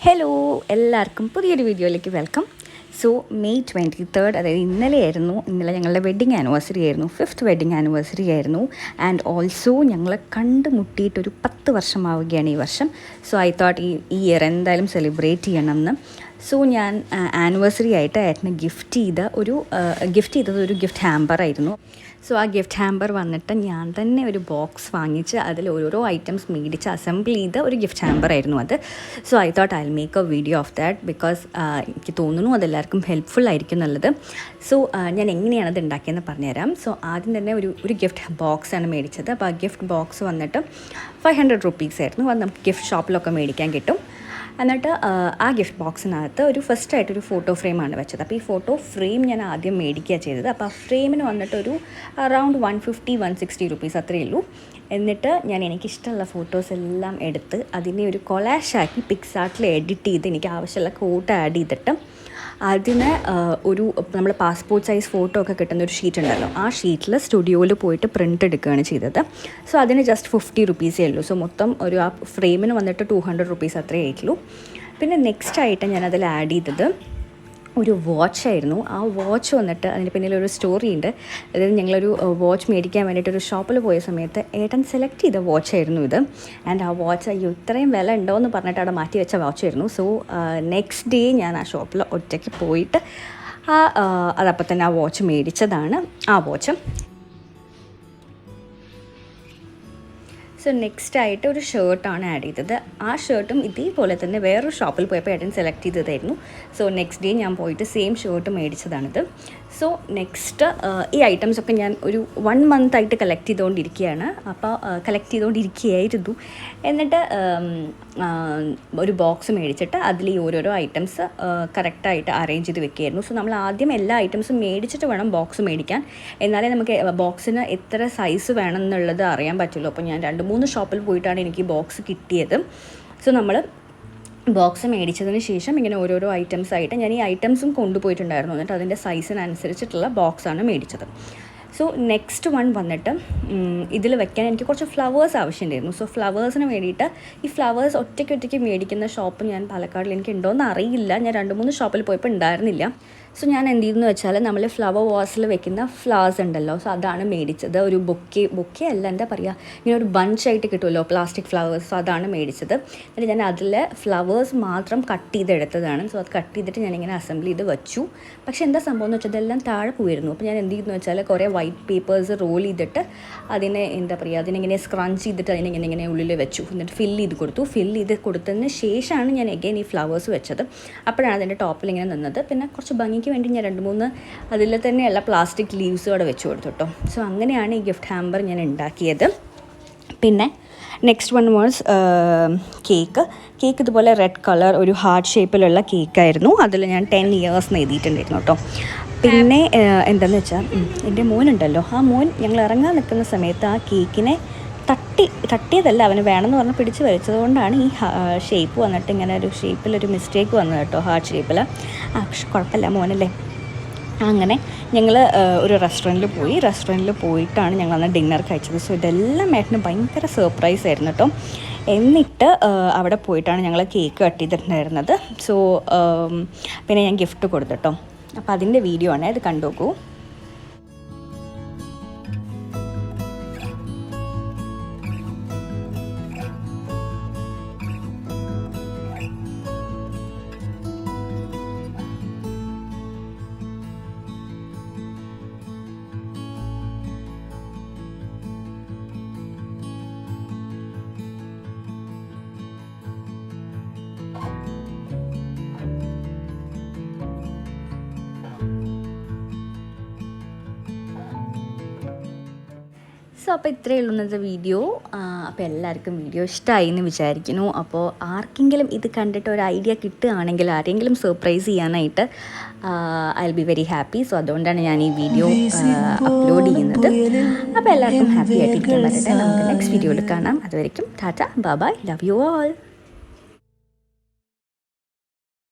Hello, എല്ലാവർക്കും പുതിയൊരു വീഡിയോയിലേക്ക് വെൽക്കം. സോ May 23rd, അതായത് ഇന്നലെ ഞങ്ങളുടെ വെഡ്ഡിങ് ആനിവേഴ്സറി ആയിരുന്നു, 5th വെഡ്ഡിങ് ആനിവേഴ്സറി ആയിരുന്നു. ആൻഡ് ഓൾസോ ഞങ്ങൾ കണ്ടുമുട്ടിയിട്ടൊരു 10 വർഷമാവുകയാണ് ഈ വർഷം. സോ ഐ തോട്ട് ഈ ഇയർ എന്തായാലും സെലിബ്രേറ്റ് ചെയ്യണമെന്ന്. സോ ഞാൻ ആനിവേഴ്സറി ആയിട്ട് ഏട്ടന് ഗിഫ്റ്റ് ചെയ്തത് ഒരു ഗിഫ്റ്റ് ഹാമ്പറായിരുന്നു. സോ ആ ഗിഫ്റ്റ് ഹാമ്പർ വന്നിട്ട് ഞാൻ തന്നെ ഒരു ബോക്സ് വാങ്ങിച്ച് അതിൽ ഓരോ ഐറ്റംസ് മേടിച്ച് അസംബിൾ ചെയ്ത ഒരു ഗിഫ്റ്റ് ഹാമ്പറായിരുന്നു അത്. So I thought I make A video of that because എനിക്ക് തോന്നുന്നു അതെല്ലാവർക്കും ഹെൽപ്ഫുൾ ആയിരിക്കും എന്നുള്ളത്. സോ ഞാൻ എങ്ങനെയാണത് ഉണ്ടാക്കിയെന്ന് പറഞ്ഞുതരാം. സോ ആദ്യം തന്നെ ഒരു ഗിഫ്റ്റ് ബോക്സാണ് മേടിച്ചത്. അപ്പോൾ ആ ഗിഫ്റ്റ് ബോക്സ് വന്നിട്ട് 500 റുപ്പീസായിരുന്നു. അത് നമുക്ക് ഗിഫ്റ്റ് ഷോപ്പിലൊക്കെ മേടിക്കാൻ കിട്ടും. എന്നിട്ട് ആ ഗിഫ്റ്റ് ബോക്സിനകത്ത് ഫസ്റ്റായിട്ടൊരു ഫോട്ടോ ഫ്രെയിമാണ് വെച്ചത്. അപ്പോൾ ഈ ഫോട്ടോ ഫ്രെയിം ഞാൻ ആദ്യം മേടിക്കുക ചെയ്തത്. അപ്പോൾ ആ ഫ്രെയിമിന് വന്നിട്ടൊരു അറൗണ്ട് 150-160 റുപ്പീസ് അത്രയേ ഉള്ളൂ. എന്നിട്ട് എനിക്കിഷ്ടമുള്ള ഫോട്ടോസ് എല്ലാം എടുത്ത് അതിനെ ഒരു കൊളാഷാക്കി പിക്സാർട്ടിൽ എഡിറ്റ് ചെയ്ത് എനിക്ക് ആവശ്യമുള്ള കോട്ട് ആഡ് ചെയ്തിട്ട് അതിന് നമ്മൾ പാസ്പോർട്ട് സൈസ് ഫോട്ടോ ഒക്കെ കിട്ടുന്ന ഒരു ഷീറ്റ് ഉണ്ടല്ലോ, ആ ഷീറ്റിൽ സ്റ്റുഡിയോയിൽ പോയിട്ട് പ്രിൻ്റ് എടുക്കുകയാണ് ചെയ്തത്. സോ അതിന് ജസ്റ്റ് 50 റുപ്പീസേ ഉള്ളൂ. സോ മൊത്തം ആ ഫ്രെയിമിന് വന്നിട്ട് 200 റുപ്പീസ് അത്രയേ ആയിട്ടുള്ളൂ. പിന്നെ നെക്സ്റ്റ് ആയിട്ട് ഞാനതിൽ ആഡ് ചെയ്തത് ഒരു വാച്ചായിരുന്നു. ആ വാച്ച് വന്നിട്ട് അതിന് പിന്നിലൊരു സ്റ്റോറി ഉണ്ട്. അതായത് ഞങ്ങളൊരു വാച്ച് മേടിക്കാൻ വേണ്ടിയിട്ടൊരു ഷോപ്പിൽ പോയ സമയത്ത് ഏട്ടൻ സെലക്ട് ചെയ്ത വാച്ചായിരുന്നു ഇത്. ആൻഡ് ആ വാച്ച് ഇത്രയും വില ഉണ്ടോ എന്ന് പറഞ്ഞിട്ട് അവിടെ മാറ്റി വെച്ച വാച്ചായിരുന്നു. സോ നെക്സ്റ്റ് ഡേ ഞാൻ ആ ഷോപ്പിൽ ഒറ്റയ്ക്ക് പോയിട്ട് അതപ്പം തന്നെ ആ വാച്ച് മേടിച്ചതാണ് ആ വാച്ച്. സോ നെക്സ്റ്റ് ആയിട്ട് ഒരു ഷർട്ടാണ് ആഡ് ചെയ്തത്. ആ ഷർട്ടും ഇതേപോലെ തന്നെ വേറൊരു ഷോപ്പിൽ പോയപ്പോൾ ഏട്ടൻ സെലക്ട് ചെയ്തതായിരുന്നു. സോ നെക്സ്റ്റ് ഡേ ഞാൻ പോയിട്ട് സെയിം ഷർട്ട് മേടിച്ചതാണിത്. സോ നെക്സ്റ്റ് ഈ ഐറ്റംസൊക്കെ ഞാൻ ഒരു 1 മന്തായിട്ട് കളക്ട് ചെയ്തുകൊണ്ടിരിക്കുകയായിരുന്നു. എന്നിട്ട് ഒരു ബോക്സ് മേടിച്ചിട്ട് അതിൽ ഈ ഓരോരോ ഐറ്റംസ് കറക്റ്റായിട്ട് അറേഞ്ച് ചെയ്ത് വെക്കുകയായിരുന്നു. സോ നമ്മൾ ആദ്യം എല്ലാ ഐറ്റംസും മേടിച്ചിട്ട് വേണം ബോക്സ് മേടിക്കാൻ, എന്നാലേ നമുക്ക് ബോക്സിന് എത്ര സൈസ് വേണം എന്നുള്ളത് അറിയാൻ പറ്റുള്ളൂ. അപ്പോൾ ഞാൻ 2-3 ഷോപ്പിൽ പോയിട്ടാണ് എനിക്ക് ബോക്സ് കിട്ടിയത്. സോ നമ്മൾ ബോക്സ് മേടിച്ചതിന് ശേഷം ഇങ്ങനെ ഓരോരോ ഐറ്റംസ് ആയിട്ട് ഞാൻ ഈ ഐറ്റംസും കൊണ്ടുപോയിട്ടുണ്ടായിരുന്നു. എന്നിട്ട് അതിൻ്റെ സൈസിനനുസരിച്ചിട്ടുള്ള ബോക്സാണ് മേടിച്ചത്. സോ നെക്സ്റ്റ് വൺ വന്നിട്ട് ഇതിൽ വെക്കാൻ എനിക്ക് കുറച്ച് ഫ്ലവേഴ്സ് ആവശ്യമുണ്ടായിരുന്നു. സോ ഫ്ലവേഴ്സിന് വേണ്ടിയിട്ട് ഈ ഫ്ലവേഴ്സ് ഒറ്റയ്ക്ക് മേടിക്കുന്ന ഷോപ്പ് ഞാൻ പാലക്കാടിൽ എനിക്ക് ഉണ്ടോയെന്ന് അറിയില്ല. ഞാൻ 2-3 ഷോപ്പിൽ പോയപ്പോൾ ഉണ്ടായിരുന്നില്ല. സോ ഞാൻ എന്ത് ചെയ്തെന്ന് വെച്ചാൽ നമ്മൾ ഫ്ലവർ വാസിൽ വെക്കുന്ന ഫ്ലവേഴ്സ് ഉണ്ടല്ലോ, സോ അതാണ് മേടിച്ചത്. ഒരു ബൊക്കെ അല്ല, എന്താ പറയുക, ഇങ്ങനെ ഒരു ബഞ്ചായിട്ട് കിട്ടുമല്ലോ പ്ലാസ്റ്റിക് ഫ്ലവേഴ്സ്, സോ അതാണ് മേടിച്ചത്. എന്നിട്ട് ഞാൻ അതിൽ ഫ്ലവേഴ്സ് മാത്രം കട്ട് ചെയ്തെടുത്തതാണ്. സോ അത് കട്ട് ചെയ്തിട്ട് ഞാനിങ്ങനെ അസംബിൾ ചെയ്ത് വെച്ചു. പക്ഷേ എന്താ സംഭവം എന്ന് വെച്ചാൽ അതെല്ലാം താഴെ പോയിരുന്നു. അപ്പോൾ ഞാൻ എന്ത് ചെയ്തെന്ന് വെച്ചാൽ കുറേ വൈറ്റ് പേപ്പേഴ്സ് റോൾ ചെയ്തിട്ട് അതിനെങ്ങനെ സ്ക്രഞ്ച് ചെയ്തിട്ട് അതിനെങ്ങനെ ഉള്ളിൽ വെച്ചു. എന്നിട്ട് ഫില്ല് ചെയ്ത് കൊടുത്തതിന് ശേഷമാണ് ഞാൻ എഗെയിൻ ഈ ഫ്ലവേഴ്സ് വെച്ചത്. അപ്പോഴാണ് അതിൻ്റെ ടോപ്പിൽ ഇങ്ങനെ നിന്നത്. പിന്നെ കുറച്ച് ഭംഗിക്ക് വേണ്ടി ഞാൻ 2-3 അതിൽ തന്നെയുള്ള പ്ലാസ്റ്റിക് ലീവ്സും അവിടെ വെച്ച് കൊടുത്തു കേട്ടോ. സോ അങ്ങനെയാണ് ഈ ഗിഫ്റ്റ് ഹാമ്പർ ഞാൻ ഉണ്ടാക്കിയത്. പിന്നെ നെക്സ്റ്റ് വൺ വാസ് കേക്ക് ഇതുപോലെ റെഡ് കളർ ഒരു ഹാർട്ട് ഷേപ്പിലുള്ള കേക്കായിരുന്നു. അതിൽ ഞാൻ 10 years എഴുതിയിട്ടുണ്ടായിരുന്നു കേട്ടോ. പിന്നെ എന്താണെന്ന് വെച്ചാൽ എൻ്റെ മോനുണ്ടല്ലോ, ആ മോൻ ഞങ്ങൾ ഇറങ്ങാൻ നിൽക്കുന്ന സമയത്ത് ആ കേക്കിനെ തട്ടിയതല്ല, അവന് വേണമെന്ന് പറഞ്ഞ് പിടിച്ച് വലിച്ചതുകൊണ്ടാണ് ഈ ഷേപ്പ് വന്നിട്ട് ഇങ്ങനെ ഒരു ഷേപ്പിലൊരു മിസ്റ്റേക്ക് വന്നത് കേട്ടോ, ഹാർട്ട് ഷേപ്പിൽ. പക്ഷെ കുഴപ്പമില്ല, മോനല്ലേ. അങ്ങനെ ഞങ്ങൾ ഒരു റെസ്റ്റോറൻറ്റിൽ പോയിട്ടാണ് ഞങ്ങൾ അന്ന് ഡിന്നർ കഴിച്ചത്. സോ ഇതെല്ലാം ഏട്ടന് ഭയങ്കര സർപ്രൈസ് ആയിരുന്നു കേട്ടോ. എന്നിട്ട് അവിടെ പോയിട്ടാണ് ഞങ്ങൾ കേക്ക് കട്ട് ചെയ്തിട്ടുണ്ടായിരുന്നത്. സോ പിന്നെ ഞാൻ ഗിഫ്റ്റ് കൊടുത്തു കേട്ടോ. അപ്പോൾ അതിൻ്റെ വീഡിയോ ആണ്, അത് കണ്ടു നോക്കൂ. സോ അപ്പോൾ ഇത്രയേ ഉള്ളൂ ഇന്നത്തെ വീഡിയോ. അപ്പോൾ എല്ലാവർക്കും വീഡിയോ ഇഷ്ടമായി എന്ന് വിചാരിക്കുന്നു. അപ്പോൾ ആർക്കെങ്കിലും ഇത് കണ്ടിട്ട് ഒരു ഐഡിയ കിട്ടുകയാണെങ്കിൽ ആരെങ്കിലും സർപ്രൈസ് ചെയ്യാനായിട്ട് I will be very happy. So അതുകൊണ്ടാണ് ഞാൻ ഈ വീഡിയോ അപ്ലോഡ് ചെയ്യുന്നത്. അപ്പോൾ എല്ലാവർക്കും ഹാപ്പി ആയിട്ടിരിക്കാൻ പറ്റട്ടെ. നമുക്ക് നെക്സ്റ്റ് വീഡിയോയിൽ കാണാം. അതുവരെയ്ക്കും tata, bye bye, love you all.